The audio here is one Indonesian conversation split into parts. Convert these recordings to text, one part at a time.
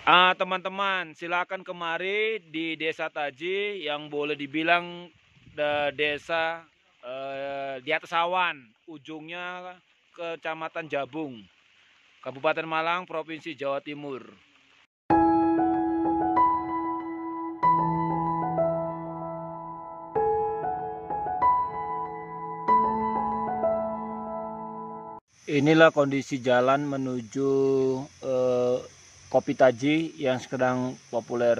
Teman-teman, silakan kemari di Desa Taji yang boleh dibilang desa di atas awan, ujungnya Kecamatan Jabung, Kabupaten Malang, Provinsi Jawa Timur. Inilah kondisi jalan menuju Kopi Taji yang sedang populer.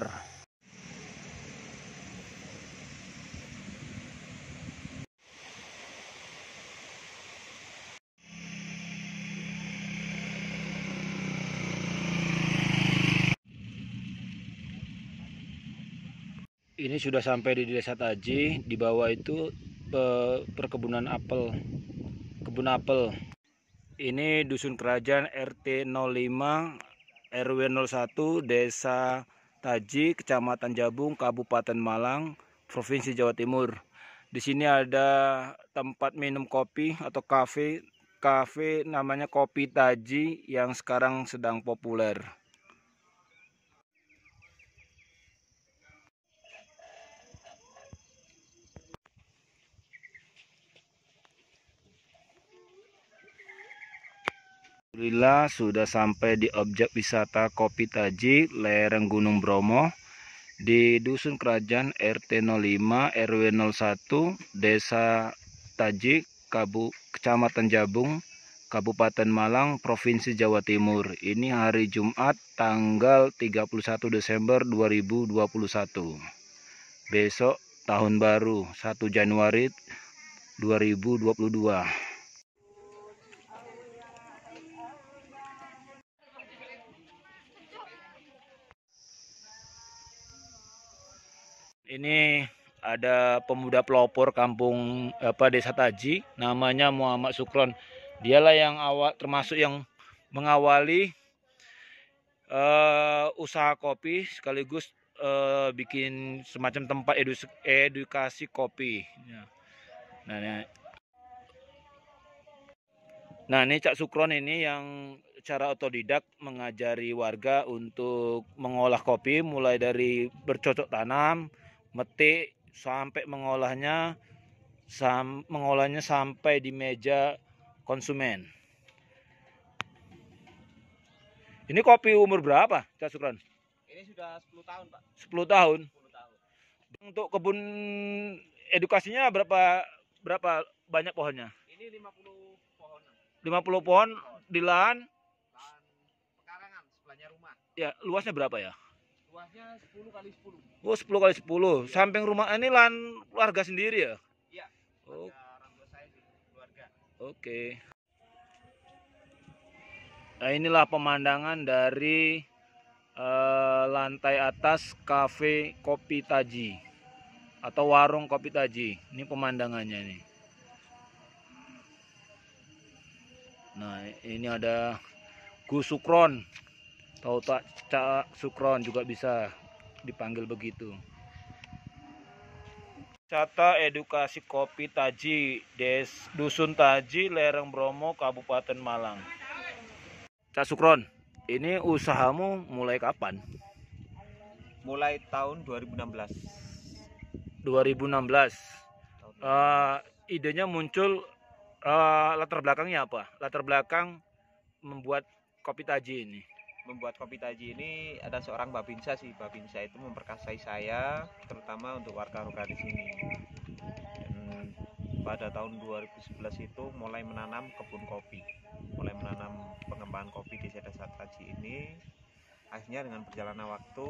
Ini sudah sampai di Desa Taji. Di bawah itu perkebunan apel, kebun apel. Ini Dusun Kerajaan RT 05 RW 01 Desa Taji, Kecamatan Jabung, Kabupaten Malang, Provinsi Jawa Timur. Di sini ada tempat minum kopi atau kafe namanya Kopi Taji yang sekarang sedang populer. Alhamdulillah sudah sampai di objek wisata Kopi Taji, lereng Gunung Bromo, di Dusun Kerajaan RT 05 RW 01 Desa Taji, Kecamatan Jabung, Kabupaten Malang, Provinsi Jawa Timur. Ini hari Jumat tanggal 31 Desember 2021. Besok tahun baru 1 Januari 2022. Ini ada pemuda pelopor kampung Desa Taji, namanya Muhammad Sukron. Dialah yang termasuk yang mengawali usaha kopi sekaligus bikin semacam tempat edukasi kopi. Nah, ini Cak Sukron ini yang cara otodidak mengajari warga untuk mengolah kopi, mulai dari bercocok tanam, metik, sampai mengolahnya sampai di meja konsumen. Ini kopi umur berapa, Cak Sukron? Ini sudah 10 tahun, Pak. 10 tahun. 10 tahun. Untuk kebun edukasinya berapa banyak pohonnya? Ini 50 pohon. 50 pohon di lahan Pekarangan sebelahnya rumah. Ya, luasnya berapa ya? Luasnya 10 kali 10. Oh, 10 kali 10. Ya. Samping rumah ini lahan warga sendiri ya? Iya. Oh. Orang tua saya di keluarga. Oke. Nah, inilah pemandangan dari lantai atas kafe Kopi Taji atau warung Kopi Taji. Ini pemandangannya nih. Nah, ini ada Gus Sukron. Tahu tak, Cak Sukron juga bisa dipanggil begitu. Wisata edukasi Kopi Taji, Dusun Taji, lereng Bromo, Kabupaten Malang. Cak Sukron, ini usahamu mulai kapan? Mulai tahun 2016. 2016. Idenya muncul, latar belakangnya apa? Latar belakang membuat Kopi Taji ini. Membuat Kopi Taji ini ada seorang Babinsa sih. Babinsa itu memperkasai saya, terutama untuk warga-warga di sini. Dan pada tahun 2011 itu mulai menanam kebun kopi, mulai menanam pengembangan kopi di Desa Taji ini. Akhirnya dengan perjalanan waktu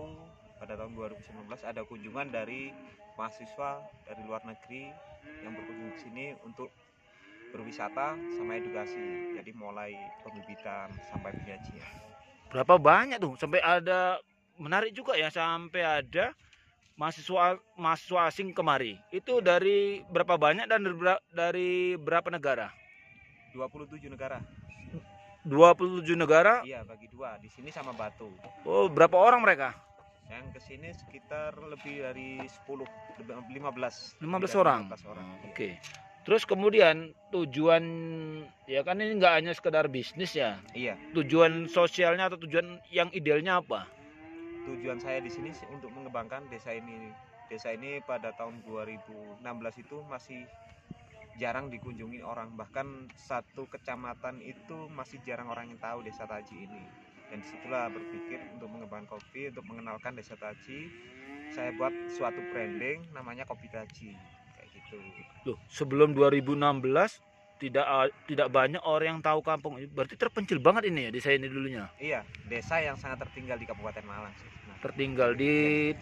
pada tahun 2019 ada kunjungan dari mahasiswa dari luar negeri yang berkunjung ke sini untuk berwisata sama edukasi. Jadi mulai pembibitan sampai penyajian. Berapa banyak tuh? Sampai ada, menarik juga ya, sampai ada mahasiswa asing kemari. Itu dari berapa banyak dan dari berapa negara? 27 negara. 27 negara? Iya, bagi dua, di sini sama Batu. Oh, berapa orang mereka? Yang kesini sekitar lebih dari 15 orang. Oke. Terus kemudian tujuan, ya kan ini nggak hanya sekedar bisnis ya. Iya. Tujuan sosialnya atau tujuan yang idealnya apa? tujuan saya di sini sih untuk mengembangkan desa ini. Desa ini pada tahun 2016 itu masih jarang dikunjungi orang, bahkan satu kecamatan itu masih jarang orang yang tahu Desa Taji ini. Dan disitulah berpikir untuk mengembangkan kopi, untuk mengenalkan Desa Taji. Saya buat suatu branding namanya Kopi Taji, kayak gitu. Loh, sebelum 2016 tidak banyak orang yang tahu kampung ini. Berarti terpencil banget ini ya desa ini dulunya. Iya, desa yang sangat tertinggal di Kabupaten Malang sih. Nah, Tertinggal di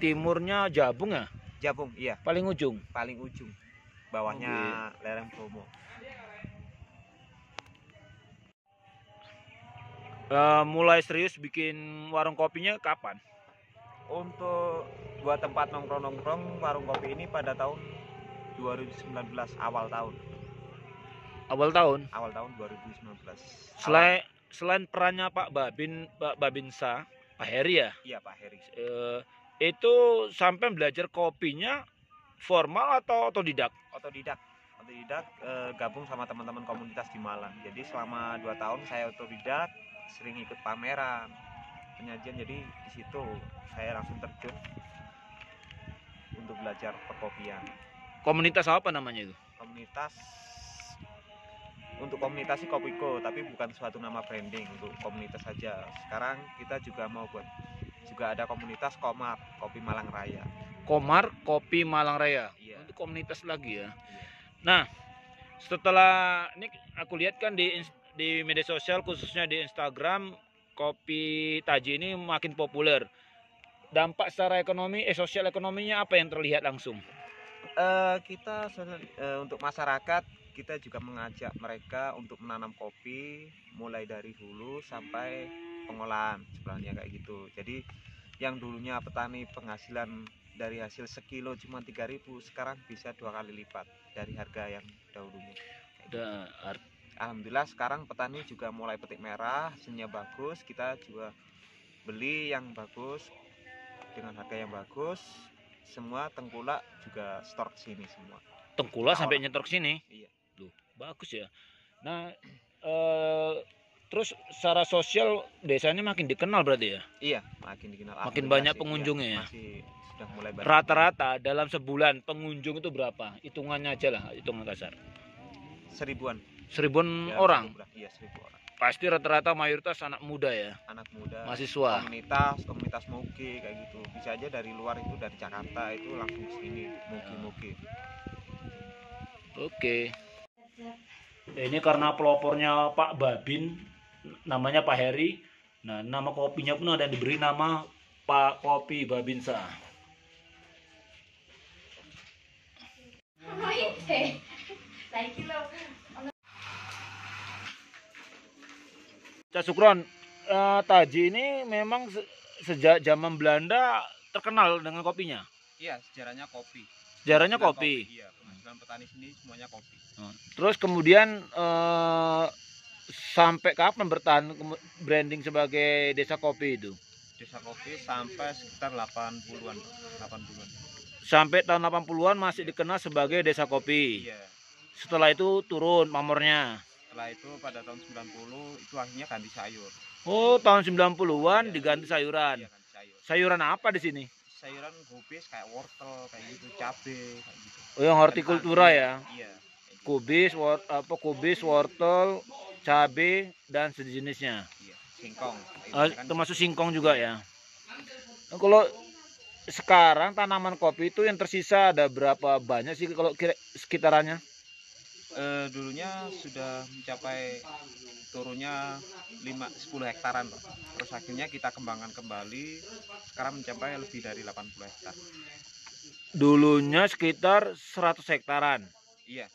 timurnya Jabung ya, Jabung, iya, paling ujung. paling ujung. Bawahnya lereng Bromo. Mulai serius bikin warung kopinya kapan? Untuk buat tempat nongkrong-nongkrong warung kopi ini pada tahun 2019, awal tahun Awal tahun. 2019. Selain perannya Pak Babinsa, Pak Heri ya, Iya, Pak Heri. itu sampai belajar kopinya formal atau otodidak? Otodidak, gabung sama teman-teman komunitas di Malang. Jadi selama 2 tahun saya otodidak, sering ikut pameran, penyajian. Jadi di situ saya langsung terjun untuk belajar perkopian. Komunitas apa namanya itu? Untuk komunitas sih Kopiko, tapi bukan suatu nama branding, untuk komunitas saja. Sekarang kita juga mau buat, juga ada komunitas Komar, Kopi Malang Raya. Komar Kopi Malang Raya. Iya. Itu komunitas lagi ya. Iya. Nah, setelah ini aku lihat kan di media sosial, khususnya di Instagram, Kopi Taji ini makin populer. Dampak secara ekonomi, sosial ekonominya apa yang terlihat langsung? Kita untuk masyarakat, kita juga mengajak mereka untuk menanam kopi mulai dari hulu sampai pengolahan, sebenarnya kayak gitu. Jadi yang dulunya petani penghasilan dari hasil sekilo cuma 3.000, sekarang bisa 2 kali lipat dari harga yang dahulunya. Alhamdulillah sekarang petani juga mulai petik merah, hasilnya bagus. Kita juga beli yang bagus dengan harga yang bagus. Semua tengkulak juga store sini semua. Tengkulak sampai nyetor sini? Iya. Loh, bagus ya. Nah, terus secara sosial desa ini makin dikenal berarti ya? Iya, makin dikenal. Makin banyak pengunjungnya ya? Masih sudah mulai banyak. Rata-rata dalam sebulan pengunjung itu berapa? Hitungannya aja lah, hitungan kasar. 1000-an. 1000 orang? Iya, 1000 orang. Pasti rata-rata mayoritas anak muda ya? Anak muda, mahasiswa, komunitas moge kayak gitu. Bisa aja dari luar, itu dari Jakarta itu langsung ke sini moge. Oke. Ini karena pelopornya Pak Babin, namanya Pak Heri. Nah, nama kopinya pun ada diberi nama Pak Kopi Babinsa. Cak Sukron, Taji ini memang sejak zaman Belanda terkenal dengan kopinya. Iya, sejarahnya kopi. Sejarahnya kopi. Iya, penghasilan petani sini semuanya kopi. Terus kemudian sampai kapan bertahan branding sebagai desa kopi itu? Desa kopi sampai sekitar 80-an. Sampai tahun 80-an masih dikenal sebagai desa kopi. Iya. Setelah itu turun pamornya. Setelah itu pada tahun 90 itu akhirnya ganti sayur. Oh, tahun 90-an ya, diganti sayuran. Iya, ganti sayur. Sayuran apa di sini? Sayuran kubis kayak wortel kayak gitu, cabe kayak gitu. Oh, yang hortikultura ya. Iya. Kubis, wortel, cabe dan sejenisnya. Iya, singkong. Termasuk singkong juga ya. Nah, kalau sekarang tanaman kopi itu yang tersisa ada berapa banyak sih kalau sekitarannya? Dulunya sudah mencapai turunnya 10 hektaran, Pak. Terus akhirnya kita kembangkan kembali, sekarang mencapai lebih dari 80 hektar. Dulunya sekitar 100 hektaran. Iya.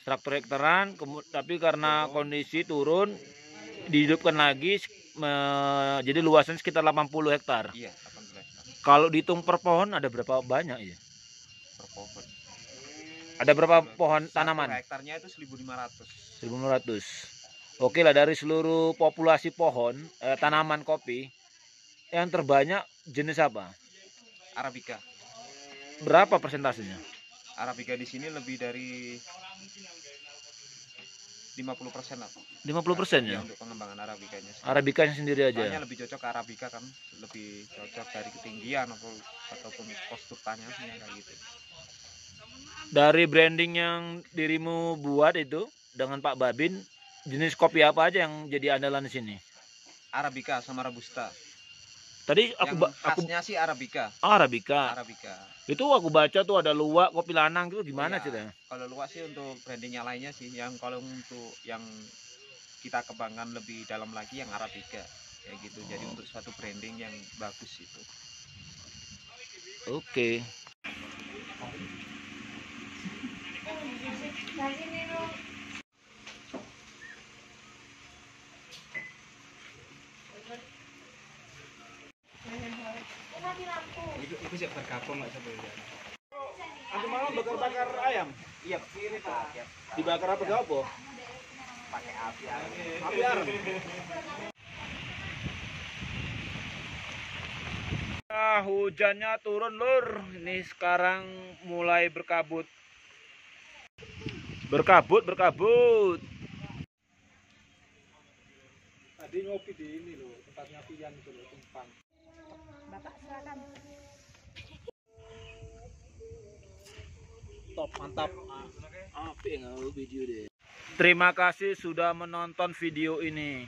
100 hektaran, tapi karena kondisi turun dihidupkan lagi, jadi luasan sekitar 80 hektar. Iya, 80 hektar. Kalau dihitung per pohon ada berapa banyak ya? Per pohon. Ada berapa pohon tanaman? Hektarnya itu 1.500. 1.500. Oke lah, dari seluruh populasi pohon tanaman kopi yang terbanyak jenis apa? Arabica. Berapa persentasenya? Arabica di sini lebih dari 50% lah. 50% ya? Untuk pengembangan arabikanya. Arabikanya sendiri aja. Soalnya lebih cocok ke arabika kan, lebih cocok dari ketinggian ataupun postur tanahnya kayak gitu. Dari branding yang dirimu buat itu dengan Pak Babin, jenis kopi apa aja yang jadi andalan di sini? Arabika sama robusta. Tadi Yang khasnya sih Arabika. Arabika. Arabika. Itu aku baca tuh ada luwak, kopi lanang itu gimana sih? Kalau luwak sih untuk brandingnya lainnya sih. Yang kalau untuk yang kita kembangkan lebih dalam lagi yang Arabika kayak gitu. Jadi untuk suatu branding yang bagus itu. Oke. Itu siap bergabung nggak sebenarnya? Nanti malam bakar-bakar ayam. Iya, Pak. Dibakar apa gak apa? Pakai api. Api arem. Nah, hujannya turun lur. Ini sekarang mulai berkabut. Berkabut. Tadi ngopi di ini loh, tempatnya Pian itu loh, Tumpang. Bapak silakan. Top, mantap. Video deh. Terima kasih sudah menonton video ini.